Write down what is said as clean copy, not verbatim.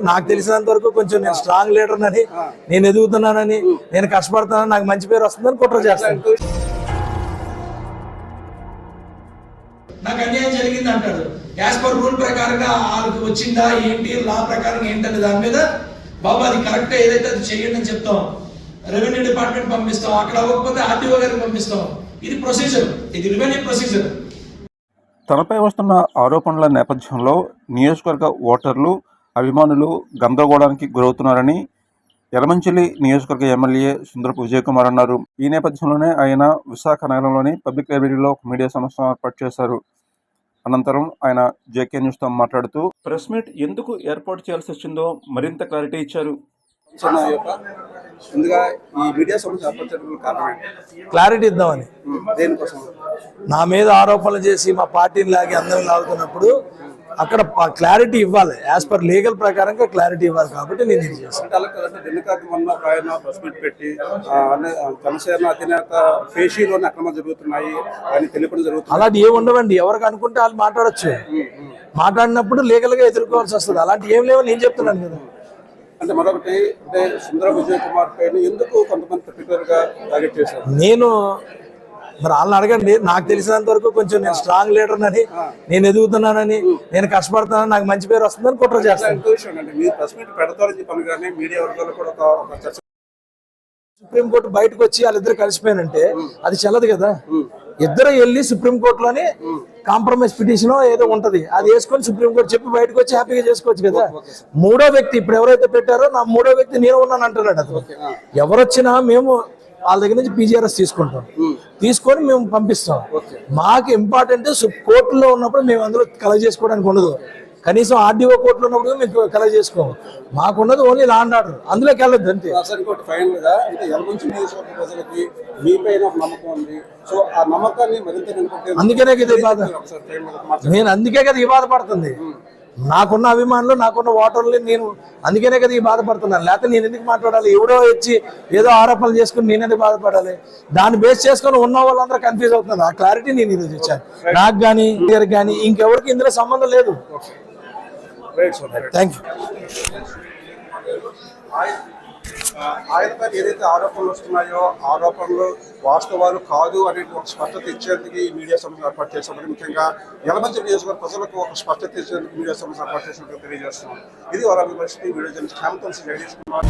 నాకు తెలిసినంత వరకు కొంచెం నేను స్ట్రాంగ్ లీడర్ అని, నేను ఎదుగుతున్నానని, నేను కష్టపడతానని, నాకు మంచి పేరు వస్తుందని కుట్ర చేస్తాను. నాకు అన్యాయం జరిగింది అంటాడు. యాజ్ పర్ రూల్ ప్రకారంగా వాళ్ళకి వచ్చిందా ఏంటి, లా ప్రకారం ఏంటనే దాని మీద బాబు అది కరెక్ట్ ఏదైతే అది చేయండి అని చెప్తాం. రెవెన్యూ డిపార్ట్మెంట్ పంపిస్తాం, అక్కడ అవ్వకపోతే ఆర్టీఓ గారికి పంపిస్తాం. ఇది ప్రొసీజర్, ఇది రెవెన్యూ ప్రొసీజర్. తనపై వస్తున్న ఆరోపణల నేపథ్యంలో నియోజకవర్గ ఓటర్లు, అభిమానులు గందరగోళానికి గురవుతున్నారని యలమంచిలి నియోజకవర్గ ఎమ్మెల్యే సుందరపు విజయ్ కుమార్ అన్నారు. ఈ నేపథ్యంలోనే ఆయన విశాఖ నగరంలోని పబ్లిక్ లైబ్రరీలో ఒక మీడియా సమావేశం ఏర్పాటు చేశారు. అనంతరం ఆయన జేకే న్యూస్తో మాట్లాడుతూ ప్రెస్ మీట్ ఎందుకు ఏర్పాటు చేయాల్సి వచ్చిందో మరింత క్లారిటీ ఇచ్చారు. క్లారిటీ ఇద్దామని, నా మీద ఆరోపణలు చేసి మా పార్టీని లాగి అందరం లాగుతున్నప్పుడు అక్కడ క్లారిటీ ఇవ్వాలి. యాజ్ పర్ లీగల్ ప్రకారంగా క్లారిటీ ఇవ్వాలి. కాబట్టి నేను ఇది చేశాను. అలాంటి ఏమి ఉండవండి. ఎవరికి అనుకుంటే వాళ్ళు మాట్లాడచ్చు. మాట్లాడినప్పుడు లీగల్ గా ఎదుర్కోవాల్సి వస్తుంది. అలాంటి ఏం లేవు నేను చెప్తున్నాను కదా. అంటే మరొకటి, అంటే సుందర విజయ్ కుమార్ పైన ఎందుకు కొంతమంది పర్టికులర్గా టార్గెట్ చేశారు? నేను మరి వాళ్ళని అడగండి. నాకు తెలిసినంత వరకు కొంచెం నేను స్ట్రాంగ్ లీడర్ అని, నేను ఎదుగుతున్నానని, నేను కష్టపడతానని, నాకు మంచి పేరు వస్తుందని కుట్ర చేస్తాను. సుప్రీంకోర్టు బయటకు వచ్చి వాళ్ళిద్దరు కలిసిపోయానంటే అది చెల్లదు కదా. ఇద్దరు వెళ్ళి సుప్రీంకోర్టులోని కాంప్రమైజ్ పిటిషన్ ఏదో ఉంటది, అది వేసుకొని సుప్రీంకోర్టు చెప్పి బయటకు వచ్చి హ్యాపీగా చేసుకోవచ్చు కదా. మూడో వ్యక్తి ఇప్పుడు ఎవరైతే పెట్టారో నా మూడో వ్యక్తి నేను ఉన్నాను అంటున్నాడు. అతను ఎవరొచ్చినా మేము వాళ్ళ దగ్గర నుంచి పీజీఆర్ఎస్ తీసుకుంటాం, తీసుకొని మేము పంపిస్తాం. మాకు ఇంపార్టెంట్ కోర్టులో ఉన్నప్పుడు మేము అందులో కలెక్ట్ చేసుకోవడానికి ఉండదు. కనీసం ఆర్డీఓ కోర్టులో ఉన్నప్పుడు మేము కలెక్ట్ చేసుకోము. మాకున్నది ఓన్లీ లా అండ్ ఆర్డర్, అందులోకి వెళ్ళొద్దు అంతే. అందుకనే కదా ఈ బాధ. నేను అందుకే కదా ఈ బాధపడుతుంది. నాకున్న అభిమానులు, నాకున్న ఓటర్లు, నేను అందుకనే కదా ఈ బాధపడుతున్నాను. లేకపోతే నేను ఎందుకు మాట్లాడాలి? ఎవడో వచ్చి ఏదో ఆరోపణలు చేసుకుని నేను ఎందుకు బాధపడాలి? దాన్ని బేస్ చేసుకుని ఉన్న వాళ్ళందరూ కన్ఫ్యూజ్ అవుతున్నారు. ఆ క్లారిటీ నేను ఈరోజు ఇచ్చాను. నాకు కానీ క్లియర్ కానీ ఇంకెవరికి ఇందులో సంబంధం లేదు. Thank you. ఆయనపై ఏదైతే ఆరోపణలు వస్తున్నాయో ఆరోపణలు వాస్తవాలు కాదు అనే ఒక స్పష్టత ఇచ్చేందుకు ఈ మీడియా సమావేశం ఏర్పాటు చేసినప్పుడు, ముఖ్యంగా యలమంచిలి నియోజకవర్గ ప్రజలకు ఒక స్పష్టత ఇచ్చేందుకు మీడియా సమావేశం ఏర్పాటు చేసినట్టు తెలియజేస్తున్నాం. ఇది వారి పరిస్థితి. Video journalist Hemant Jagadish Kumar.